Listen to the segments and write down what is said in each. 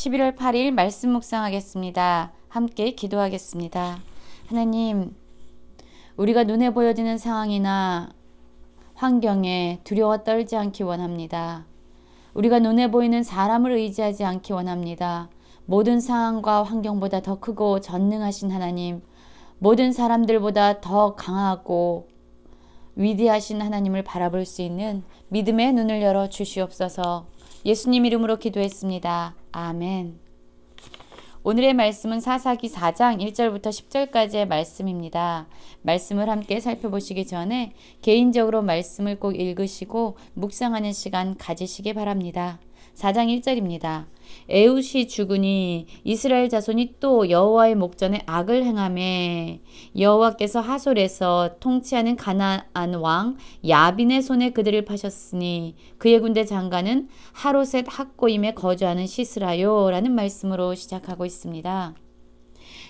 11월 8일 말씀 묵상하겠습니다. 함께 기도하겠습니다. 하나님, 우리가 눈에 보여지는 상황이나 환경에 두려워 떨지 않기 원합니다. 우리가 눈에 보이는 사람을 의지하지 않기 원합니다. 모든 상황과 환경보다 더 크고 전능하신 하나님, 모든 사람들보다 더 강하고 위대하신 하나님을 바라볼 수 있는 믿음의 눈을 열어 주시옵소서. 예수님 이름으로 기도했습니다. 아멘. 오늘의 말씀은 사사기 4장 1절부터 10절까지의 말씀입니다. 말씀을 함께 살펴보시기 전에 개인적으로 말씀을 꼭 읽으시고 묵상하는 시간 가지시기 바랍니다. 4장 1절입니다. 에훗이 죽으니 이스라엘 자손이 또 여호와의 목전에 악을 행하매 여호와께서 하솔에서 통치하는 가나안 왕 야빈의 손에 그들을 파셨으니 그의 군대 장관은 하로셋 학고임에 거주하는 시스라요 라는 말씀으로 시작하고 있습니다.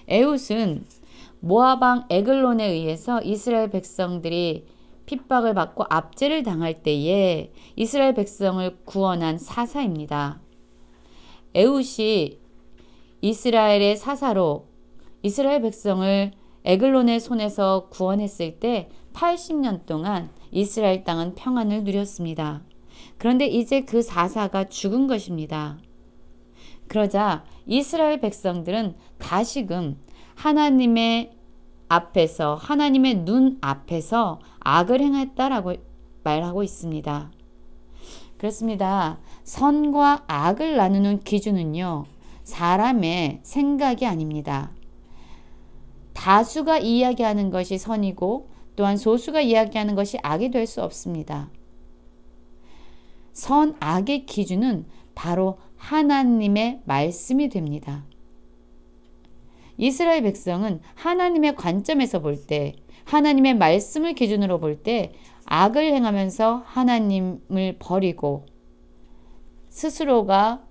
에훗은 모압 왕 에글론에 의해서 이스라엘 백성들이 핍박을 받고 압제를 당할 때에 이스라엘 백성을 구원한 사사입니다. 에훗이 이스라엘의 사사로 이스라엘 백성을 에글론의 손에서 구원했을 때 80년 동안 이스라엘 땅은 평안을 누렸습니다. 그런데 이제 그 사사가 죽은 것입니다. 그러자 이스라엘 백성들은 다시금 하나님의 앞에서 하나님의 눈 앞에서 악을 행했다라고 말하고 있습니다. 그렇습니다. 선과 악을 나누는 기준은요, 사람의 생각이 아닙니다. 다수가 이야기하는 것이 선이고 또한 소수가 이야기하는 것이 악이 될 수 없습니다. 선, 악의 기준은 바로 하나님의 말씀이 됩니다. 이스라엘 백성은 하나님의 관점에서 볼 때, 하나님의 말씀을 기준으로 볼 때 악을 행하면서 하나님을 버리고 스스로가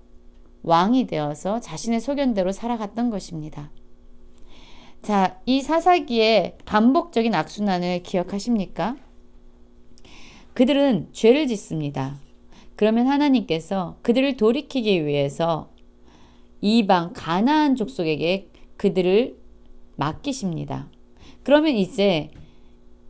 왕이 되어서 자신의 소견대로 살아갔던 것입니다. 자, 이 사사기의 반복적인 악순환을 기억하십니까? 그들은 죄를 짓습니다. 그러면 하나님께서 그들을 돌이키기 위해서 이방 가나안 족속에게 그들을 맡기십니다. 그러면 이제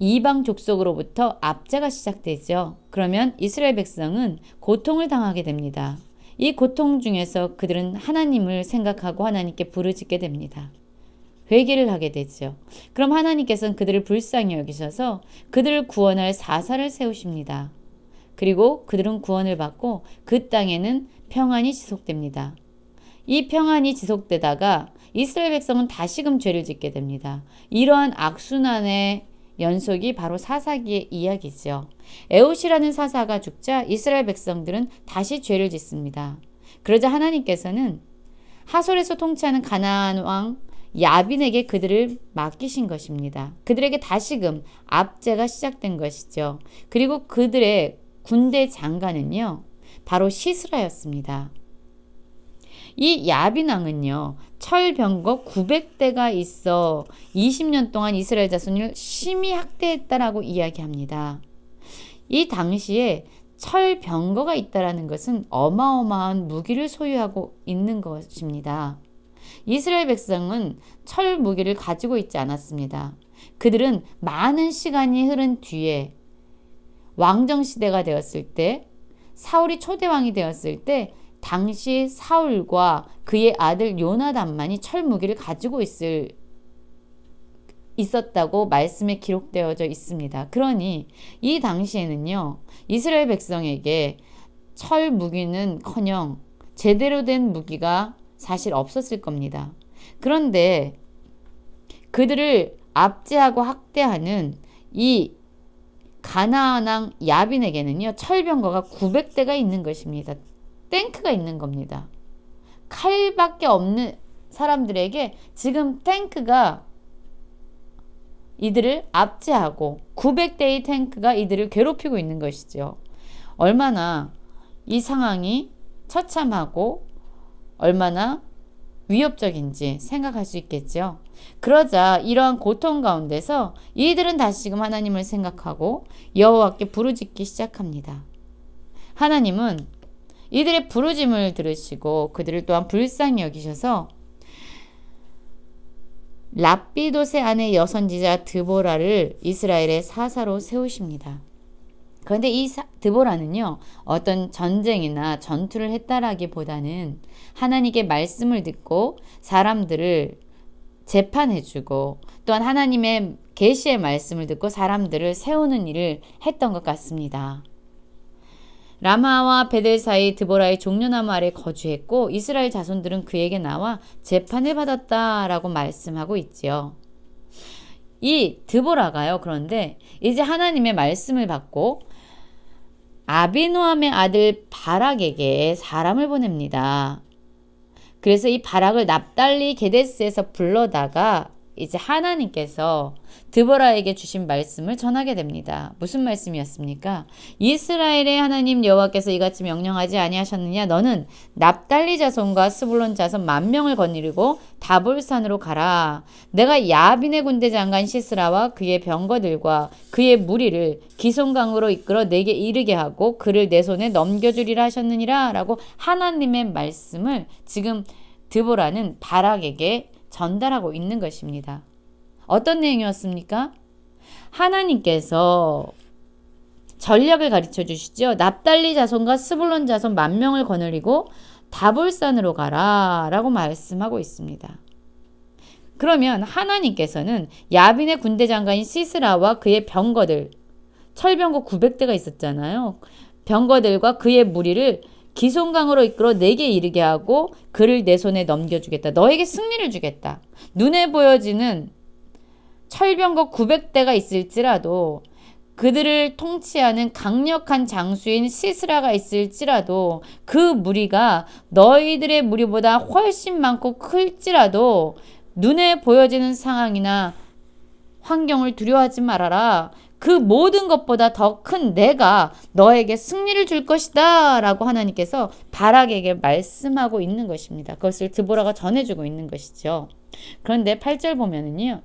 이방 족속으로부터 압제가 시작되죠. 그러면 이스라엘 백성은 고통을 당하게 됩니다. 이 고통 중에서 그들은 하나님을 생각하고 하나님께 부르짖게 됩니다. 회개를 하게 되죠. 그럼 하나님께서는 그들을 불쌍히 여기셔서 그들을 구원할 사사를 세우십니다. 그리고 그들은 구원을 받고 그 땅에는 평안이 지속됩니다. 이 평안이 지속되다가 이스라엘 백성은 다시금 죄를 짓게 됩니다. 이러한 악순환의 연속이 바로 사사기의 이야기죠. 에훗이라는 사사가 죽자 이스라엘 백성들은 다시 죄를 짓습니다. 그러자 하나님께서는 하솔에서 통치하는 가나안 왕 야빈에게 그들을 맡기신 것입니다. 그들에게 다시금 압제가 시작된 것이죠. 그리고 그들의 군대 장관은요, 바로 시스라였습니다. 이 야빈 왕은요, 철병거 900대가 있어 20년 동안 이스라엘 자손을 심히 학대했다라고 이야기합니다. 이 당시에 철병거가 있다라는 것은 어마어마한 무기를 소유하고 있는 것입니다. 이스라엘 백성은 철 무기를 가지고 있지 않았습니다. 그들은 많은 시간이 흐른 뒤에 왕정시대가 되었을 때, 사울이 초대왕이 되었을 때 당시 사울과 그의 아들 요나단만이 철무기를 가지고 있었다고 말씀에 기록되어져 있습니다. 그러니 이 당시에는요, 이스라엘 백성에게 철무기는커녕 제대로 된 무기가 사실 없었을 겁니다. 그런데 그들을 압제하고 학대하는 이 가나안 왕 야빈에게는요, 철병거가 900대가 있는 것입니다. 탱크가 있는 겁니다. 칼밖에 없는 사람들에게 지금 탱크가 이들을 압제하고 900대의 탱크가 이들을 괴롭히고 있는 것이죠. 얼마나 이 상황이 처참하고 얼마나 위협적인지 생각할 수 있겠죠. 그러자 이러한 고통 가운데서 이들은 다시금 하나님을 생각하고 여호와께 부르짖기 시작합니다. 하나님은 이들의 부르짐을 들으시고 그들을 또한 불쌍히 여기셔서 랍비돗의 아내 여선지자 드보라를 이스라엘의 사사로 세우십니다. 그런데 이 드보라는요, 어떤 전쟁이나 전투를 했다라기보다는 하나님께 말씀을 듣고 사람들을 재판해주고 또한 하나님의 계시의 말씀을 듣고 사람들을 세우는 일을 했던 것 같습니다. 라마와 베델 사이 드보라의 종려나무 아래 거주했고 이스라엘 자손들은 그에게 나와 재판을 받았다라고 말씀하고 있지요. 이 드보라가요, 그런데 이제 하나님의 말씀을 받고 아비노함의 아들 바락에게 사람을 보냅니다. 그래서 이 바락을 납달리 게데스에서 불러다가 이제 하나님께서 드보라에게 주신 말씀을 전하게 됩니다. 무슨 말씀이었습니까? 이스라엘의 하나님 여호와께서 이같이 명령하지 아니하셨느냐? 너는 납달리 자손과 스불론 자손 10,000명을 거느리고 다볼산으로 가라. 내가 야빈의 군대 장관 시스라와 그의 병거들과 그의 무리를 기손강으로 이끌어 내게 이르게 하고 그를 내 손에 넘겨주리라 하셨느니라 라고 하나님의 말씀을 지금 드보라는 바락에게 전달하고 있는 것입니다. 어떤 내용이었습니까? 하나님께서 전략을 가르쳐 주시죠. 납달리 자손과 스불론 자손 10,000명을 거느리고 다볼산으로 가라 라고 말씀하고 있습니다. 그러면 하나님께서는 야빈의 군대 장관인 시스라와 그의 병거들, 철병거 900대가 있었잖아요. 병거들과 그의 무리를 기손강으로 이끌어 내게 이르게 하고 그를 내 손에 넘겨주겠다. 너에게 승리를 주겠다. 눈에 보여지는 철병거 900대가 있을지라도 그들을 통치하는 강력한 장수인 시스라가 있을지라도 그 무리가 너희들의 무리보다 훨씬 많고 클지라도 눈에 보여지는 상황이나 환경을 두려워하지 말아라. 그 모든 것보다 더 큰 내가 너에게 승리를 줄 것이다 라고 하나님께서 바락에게 말씀하고 있는 것입니다. 그것을 드보라가 전해주고 있는 것이죠. 그런데 8절 보면은요,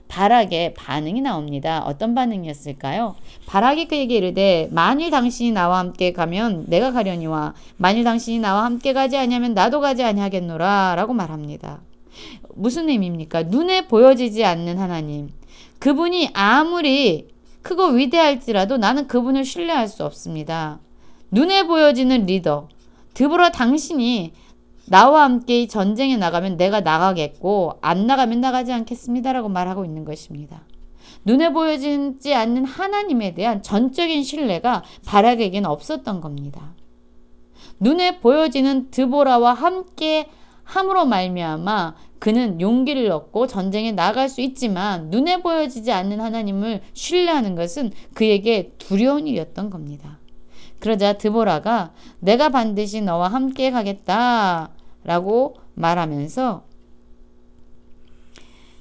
바락의 반응이 나옵니다. 어떤 반응이었을까요? 바락이 그에게 이르되 만일 당신이 나와 함께 가면 내가 가려니와 만일 당신이 나와 함께 가지 아니하면 나도 가지 아니하겠노라 라고 말합니다. 무슨 의미입니까? 눈에 보여지지 않는 하나님, 그분이 아무리 크고 위대할지라도 나는 그분을 신뢰할 수 없습니다. 눈에 보여지는 리더, 드보라 당신이 나와 함께 이 전쟁에 나가면 내가 나가겠고 안 나가면 나가지 않겠습니다라고 말하고 있는 것입니다. 눈에 보여지지 않는 하나님에 대한 전적인 신뢰가 바락에게는 없었던 겁니다. 눈에 보여지는 드보라와 함께 함으로 말미암아 그는 용기를 얻고 전쟁에 나갈 수 있지만 눈에 보여지지 않는 하나님을 신뢰하는 것은 그에게 두려운 일이었던 겁니다. 그러자 드보라가 내가 반드시 너와 함께 가겠다 라고 말하면서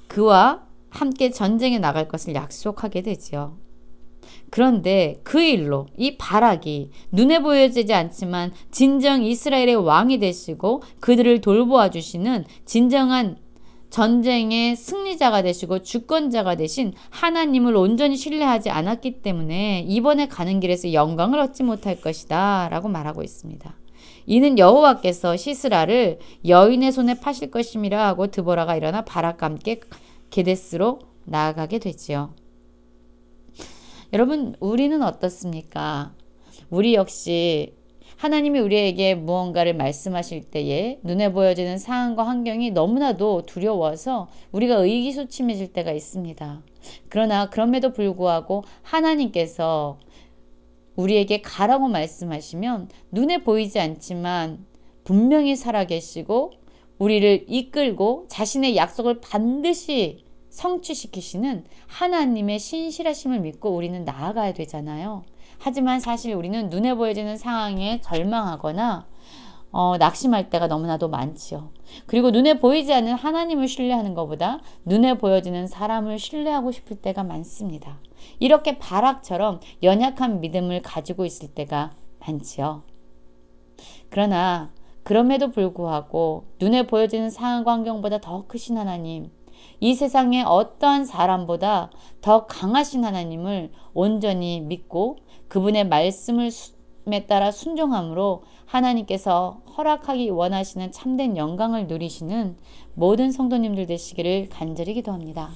그와 함께 전쟁에 나갈 것을 약속하게 되지요. 그런데 그 일로 이 바락이 눈에 보여지지 않지만 진정 이스라엘의 왕이 되시고 그들을 돌보아 주시는 진정한 전쟁의 승리자가 되시고 주권자가 되신 하나님을 온전히 신뢰하지 않았기 때문에 이번에 가는 길에서 영광을 얻지 못할 것이다 라고 말하고 있습니다. 이는 여호와께서 시스라를 여인의 손에 파실 것임이라 하고 드보라가 일어나 바락과 함께 게데스로 나아가게 되지요. 여러분, 우리는 어떻습니까? 우리 역시 하나님이 우리에게 무언가를 말씀하실 때에 눈에 보여지는 상황과 환경이 너무나도 두려워서 우리가 의기소침해질 때가 있습니다. 그러나 그럼에도 불구하고 하나님께서 우리에게 가라고 말씀하시면 눈에 보이지 않지만 분명히 살아계시고 우리를 이끌고 자신의 약속을 반드시 성취시키시는 하나님의 신실하심을 믿고 우리는 나아가야 되잖아요. 하지만 사실 우리는 눈에 보여지는 상황에 절망하거나 낙심할 때가 너무나도 많지요. 그리고 눈에 보이지 않는 하나님을 신뢰하는 것보다 눈에 보여지는 사람을 신뢰하고 싶을 때가 많습니다. 이렇게 바락처럼 연약한 믿음을 가지고 있을 때가 많지요. 그러나 그럼에도 불구하고 눈에 보여지는 상황과 환경보다 더 크신 하나님, 이 세상의 어떠한 사람보다 더 강하신 하나님을 온전히 믿고 그분의 말씀을 말씀에 따라 순종함으로 하나님께서 허락하기 원하시는 참된 영광을 누리시는 모든 성도님들 되시기를 간절히 기도합니다.